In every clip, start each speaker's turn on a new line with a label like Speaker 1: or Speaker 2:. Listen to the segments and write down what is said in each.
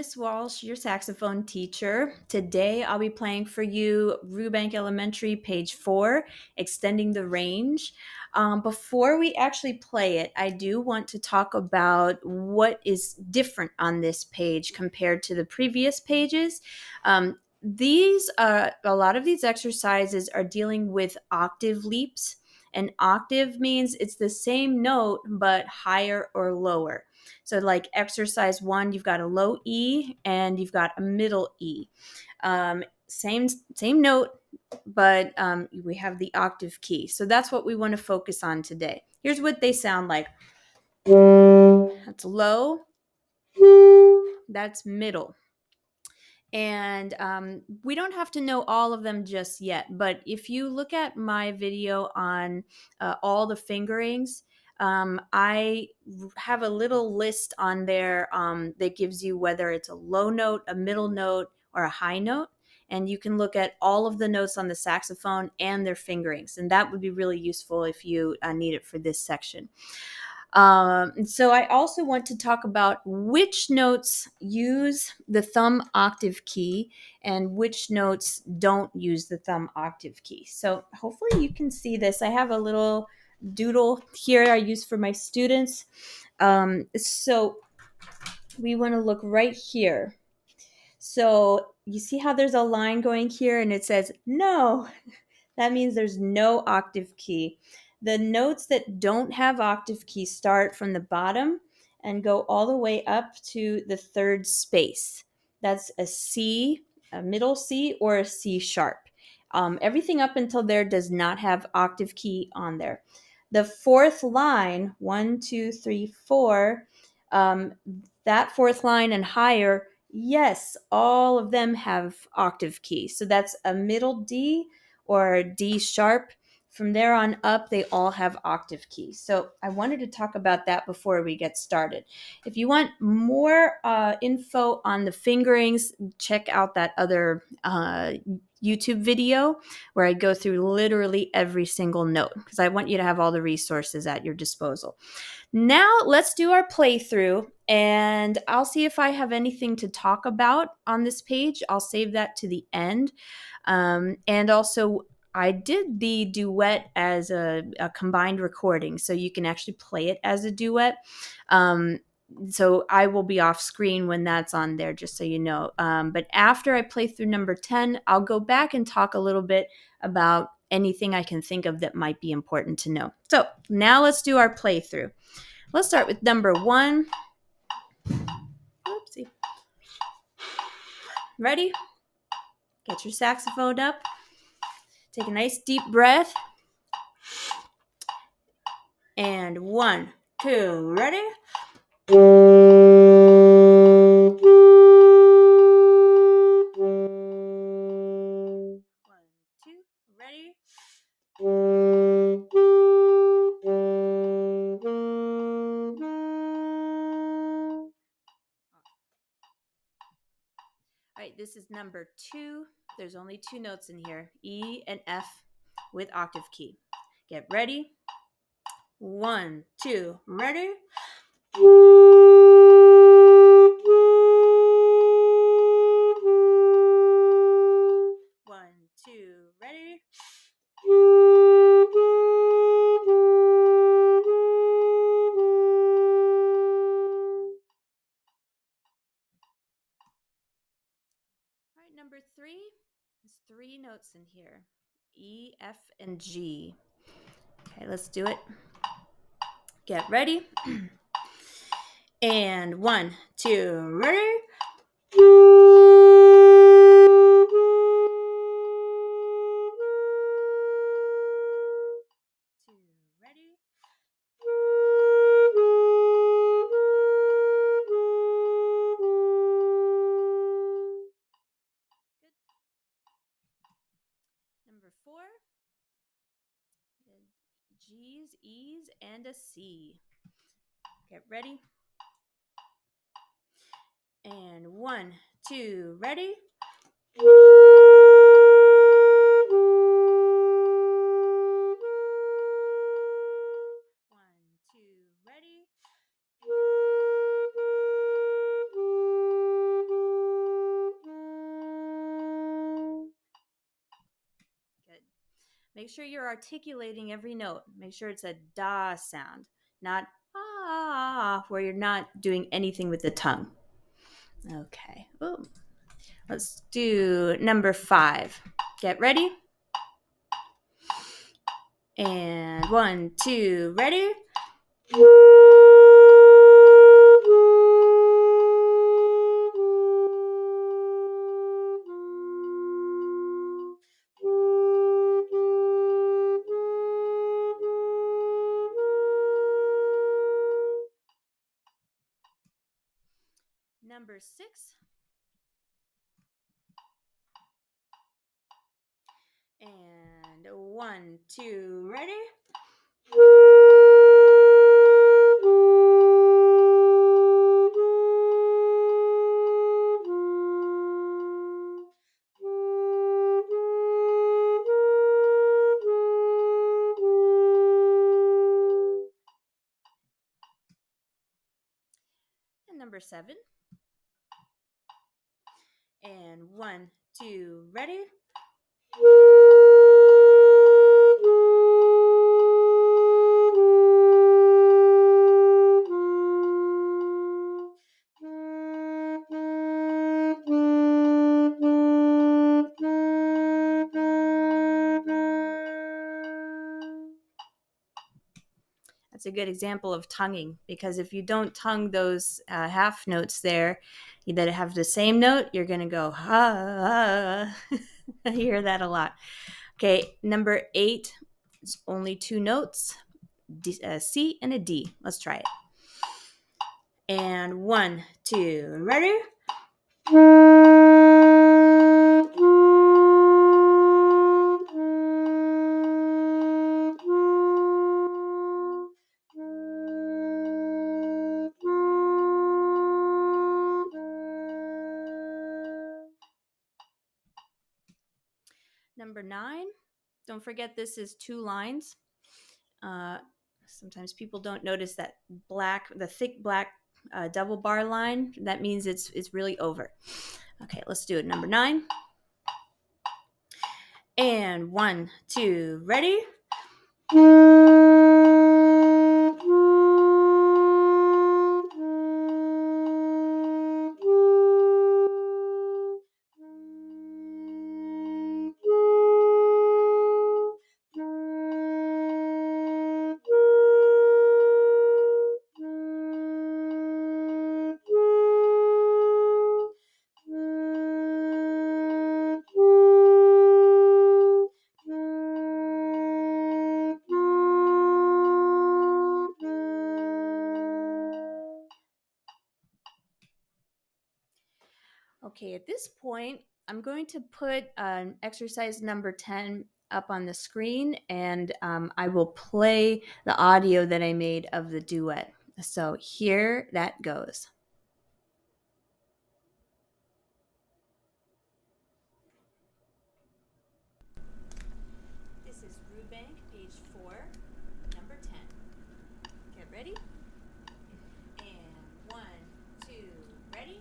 Speaker 1: Miss Walsh, your saxophone teacher. Today I'll be playing for you Rubank Elementary, page 4, Extending the Range. Before we actually play it, I do want to talk about what is different on this page compared to the previous pages. A lot of these exercises are dealing with octave leaps. An octave means it's the same note but higher or lower. So, like exercise 1, you've got a low E and you've got a middle E. Same note, but we have the octave key. So that's what we want to focus on today. Here's what they sound like. That's low. That's middle. And we don't have to know all of them just yet, but if you look at my video on all the fingerings, I have a little list on there that gives you whether it's a low note, a middle note, or a high note. And you can look at all of the notes on the saxophone and their fingerings. And that would be really useful if you need it for this section. So I also want to talk about which notes use the thumb octave key and which notes don't use the thumb octave key. So hopefully you can see this. I have a little doodle here I use for my students. So we want to look right here. So you see how there's a line going here and it says no. That means there's no octave key. The notes that don't have octave key start from the bottom and go all the way up to the third space. That's a C, a middle C, or a C sharp. Everything up until there does not have octave key on there. The fourth line, 1, 2, 3, 4, that fourth line and higher, yes, all of them have octave key. So that's a middle D or D sharp. From there on up, they all have octave keys. So I wanted to talk about that before we get started. If you want more info on the fingerings, check out that other YouTube video where I go through literally every single note because I want you to have all the resources at your disposal. Now let's do our playthrough and I'll see if I have anything to talk about on this page. I'll save that to the end. And also, I did the duet as a combined recording, so you can actually play it as a duet. So I will be off screen when that's on there, just so you know. But after I play through number 10, I'll go back and talk a little bit about anything I can think of that might be important to know. So now let's do our playthrough. Let's start with number 1. Oopsie. Ready? Get your saxophone up. Take a nice deep breath. And 1, 2, ready? 1, 2, ready? All right, this is number 2. There's only 2 notes in here, E and F with octave key. Get ready. 1, 2, ready? 1, 2, ready? All right, number 3. There's 3 notes in here, E, F, and G. Okay, let's do it. Get ready. And 1, 2, ready? 2, ready? Good. Number 4. G's, E's, and a C. Get ready. And 1, 2, ready? 1, 2, ready? Make sure you're articulating every note. Make sure it's a da sound, not ah, where you're not doing anything with the tongue. Okay. Ooh. Let's do number 5. Get ready. And 1, 2, ready? Number 6. And 1, 2, ready? And number 7. And 1, 2, ready? That's a good example of tonguing, because if you don't tongue those half notes there that have the same note, you're going to go ha. I hear that a lot. Okay, number 8 is only 2 notes, a C and a D. Let's try it. And 1, 2, ready? Number 9, don't forget this is 2 lines. Sometimes people don't notice that the thick black double bar line. That means it's really over. Okay, let's do it. Number 9. And 1, 2, ready? Okay, at this point, I'm going to put exercise number 10 up on the screen, and I will play the audio that I made of the duet. So here that goes. This is Rubank, page 4, number 10. Get ready? And 1, 2, ready?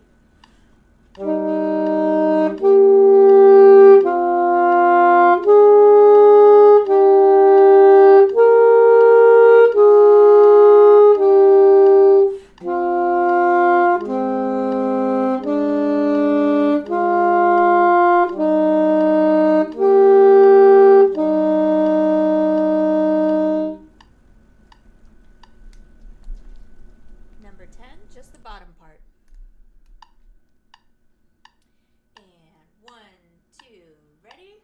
Speaker 1: Number 10, just the bottom part. And 1, 2, ready?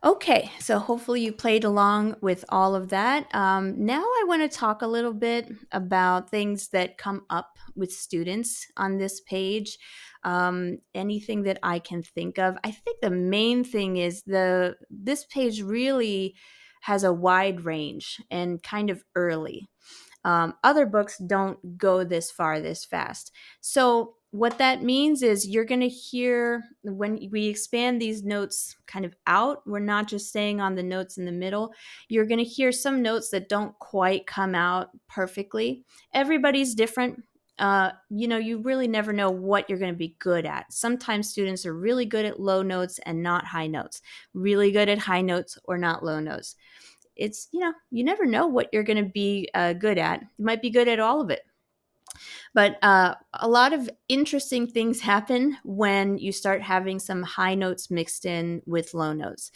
Speaker 1: Okay, so hopefully you played along with all of that. Now I want to talk a little bit about things that come up with students on this page. Anything that I can think of. I think the main thing is this page really has a wide range and kind of early. Other books don't go this far this fast. So, what that means is you're going to hear when we expand these notes kind of out, we're not just staying on the notes in the middle. You're going to hear some notes that don't quite come out perfectly. Everybody's different. You really never know what you're going to be good at. Sometimes students are really good at low notes and not high notes, really good at high notes or not low notes. It's, you never know what you're going to be good at. You might be good at all of it. But a lot of interesting things happen when you start having some high notes mixed in with low notes.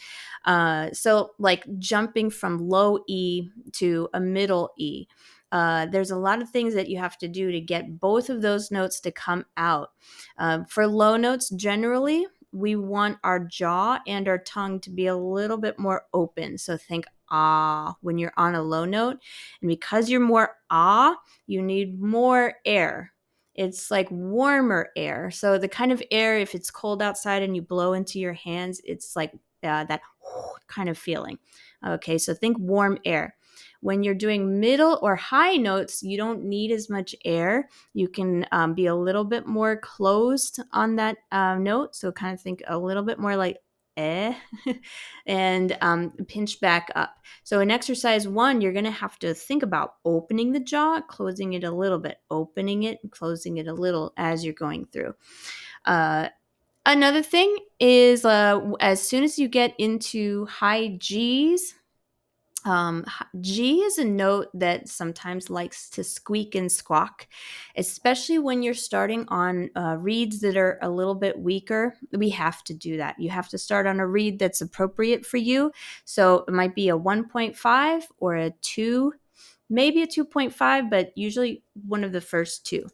Speaker 1: So, like jumping from low E to a middle E. There's a lot of things that you have to do to get both of those notes to come out. For low notes, generally, we want our jaw and our tongue to be a little bit more open. So think ah when you're on a low note. And because you're more ah, you need more air. It's like warmer air. So the kind of air, if it's cold outside and you blow into your hands, it's like that kind of feeling. Okay, so think warm air. When you're doing middle or high notes, you don't need as much air. You can be a little bit more closed on that note. So kind of think a little bit more like eh, and pinch back up. So in exercise 1, you're going to have to think about opening the jaw, closing it a little bit, opening it, and closing it a little as you're going through. Another thing is as soon as you get into high G's, G is a note that sometimes likes to squeak and squawk, especially when you're starting on reeds that are a little bit weaker. We have to do that. You have to start on a reed that's appropriate for you. So it might be a 1.5 or a 2, maybe a 2.5, but usually one of the first two.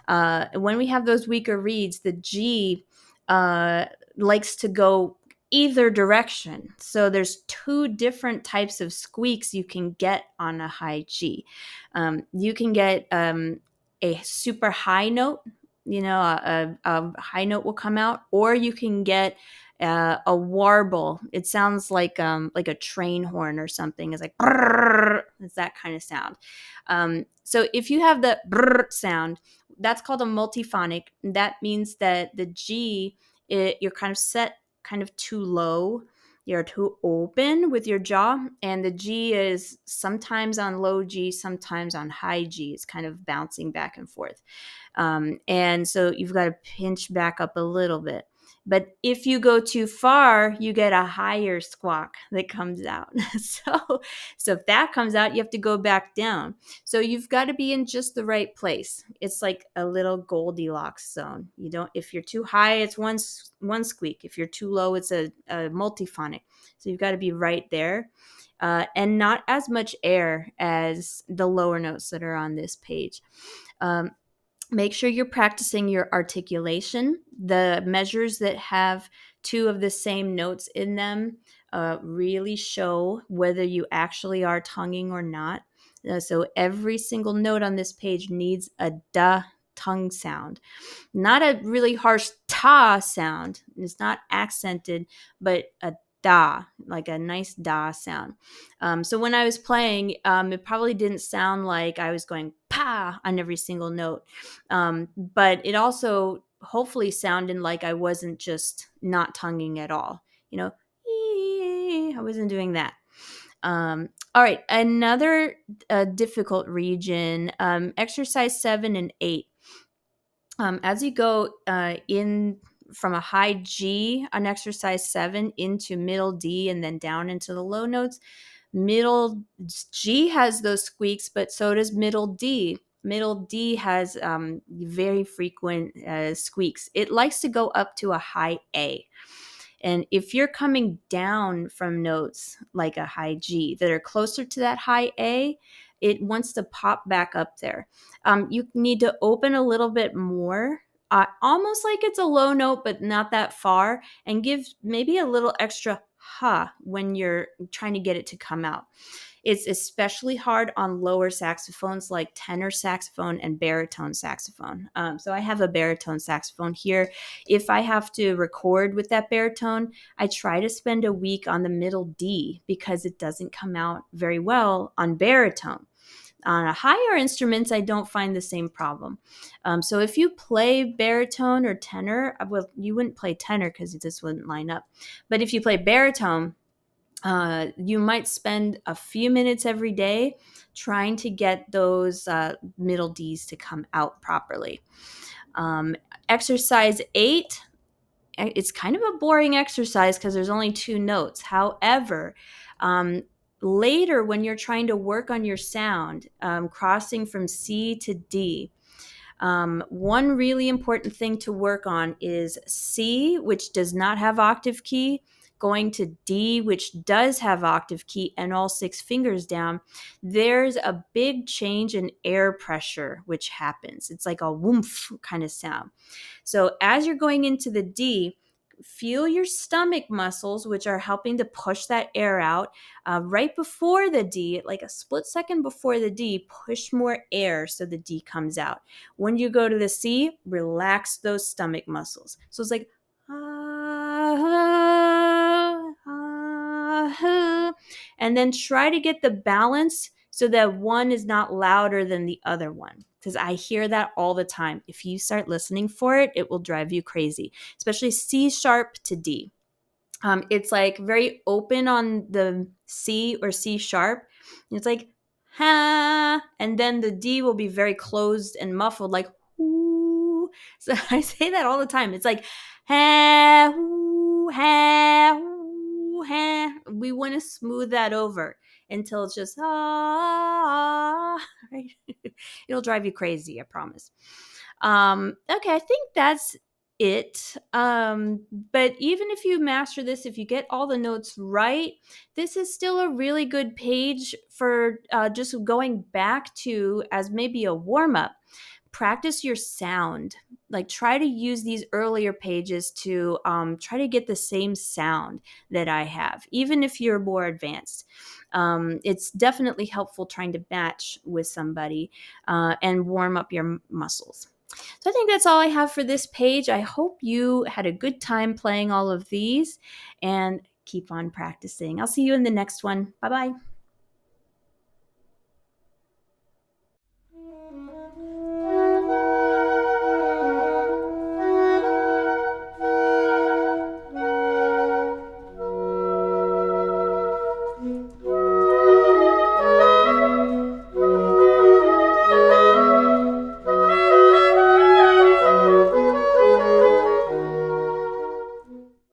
Speaker 1: When we have those weaker reeds, the G likes to go either direction. So there's 2 different types of squeaks you can get on a high G. You can get a super high note, a high note will come out, or you can get a warble. It sounds like a train horn or something. It's like brrr, it's that kind of sound. So if you have the brrr sound, that's called a multiphonic. That means that the G, you're kind of set kind of too low. You're too open with your jaw, and the G is sometimes on low G, sometimes on high G. It's kind of bouncing back and forth. And so you've got to pinch back up a little bit. But if you go too far, you get a higher squawk that comes out. So if that comes out, you have to go back down. So you've got to be in just the right place. It's like a little Goldilocks zone. If you're too high, it's one squeak. If you're too low, it's a multiphonic. So you've got to be right there. And not as much air as the lower notes that are on this page. Make sure you're practicing your articulation. The measures that have 2 of the same notes in them really show whether you actually are tonguing or not. So every single note on this page needs a da tongue sound. Not a really harsh ta sound. It's not accented, but a da, like a nice da sound. So when I was playing, it probably didn't sound like I was going pa on every single note. But it also hopefully sounded like I wasn't just not tonguing at all. I wasn't doing that. All right, another difficult region, exercise 7 and 8. As you go in from a high G on exercise 7 into middle D and then down into the low notes, middle G has those squeaks, but so does middle D. Middle D has very frequent squeaks. It likes to go up to a high A. And if you're coming down from notes like a high G that are closer to that high A, it wants to pop back up there. You need to open a little bit more, almost like it's a low note, but not that far, and give maybe a little extra ha when you're trying to get it to come out. It's especially hard on lower saxophones like tenor saxophone and baritone saxophone. So I have a baritone saxophone here. If I have to record with that baritone, I try to spend a week on the middle D because it doesn't come out very well on baritone. On a higher instruments, I don't find the same problem. So if you play baritone or tenor, well, you wouldn't play tenor because this wouldn't line up. But if you play baritone, you might spend a few minutes every day trying to get those middle D's to come out properly. Exercise 8, it's kind of a boring exercise because there's only 2 notes. However, um, later when you're trying to work on your sound, crossing from C to D, one really important thing to work on is C, which does not have octave key, going to D, which does have octave key and all 6 fingers down. There's a big change in air pressure, which happens. It's like a woomph kind of sound. So as you're going into the D, feel your stomach muscles, which are helping to push that air out. Right before the D, like a split second before the D, push more air so the D comes out. When you go to the C, relax those stomach muscles. So it's like, and then try to get the balance so that one is not louder than the other one. Because I hear that all the time. If you start listening for it, it will drive you crazy, especially C sharp to D. It's like very open on the C or C sharp. It's like, ha, and then the D will be very closed and muffled, like, ooh. So I say that all the time. It's like, ha, ooh, ha, ooh, ha. We want to smooth that over until it's just, ah, right? It'll drive you crazy, I promise. Okay, I think that's it. But even if you master this, if you get all the notes right, this is still a really good page for just going back to as maybe a warm up. Practice your sound. Like, try to use these earlier pages to try to get the same sound that I have, even if you're more advanced. It's definitely helpful trying to match with somebody and warm up your muscles. So I think that's all I have for this page. I hope you had a good time playing all of these and keep on practicing. I'll see you in the next one. Bye bye.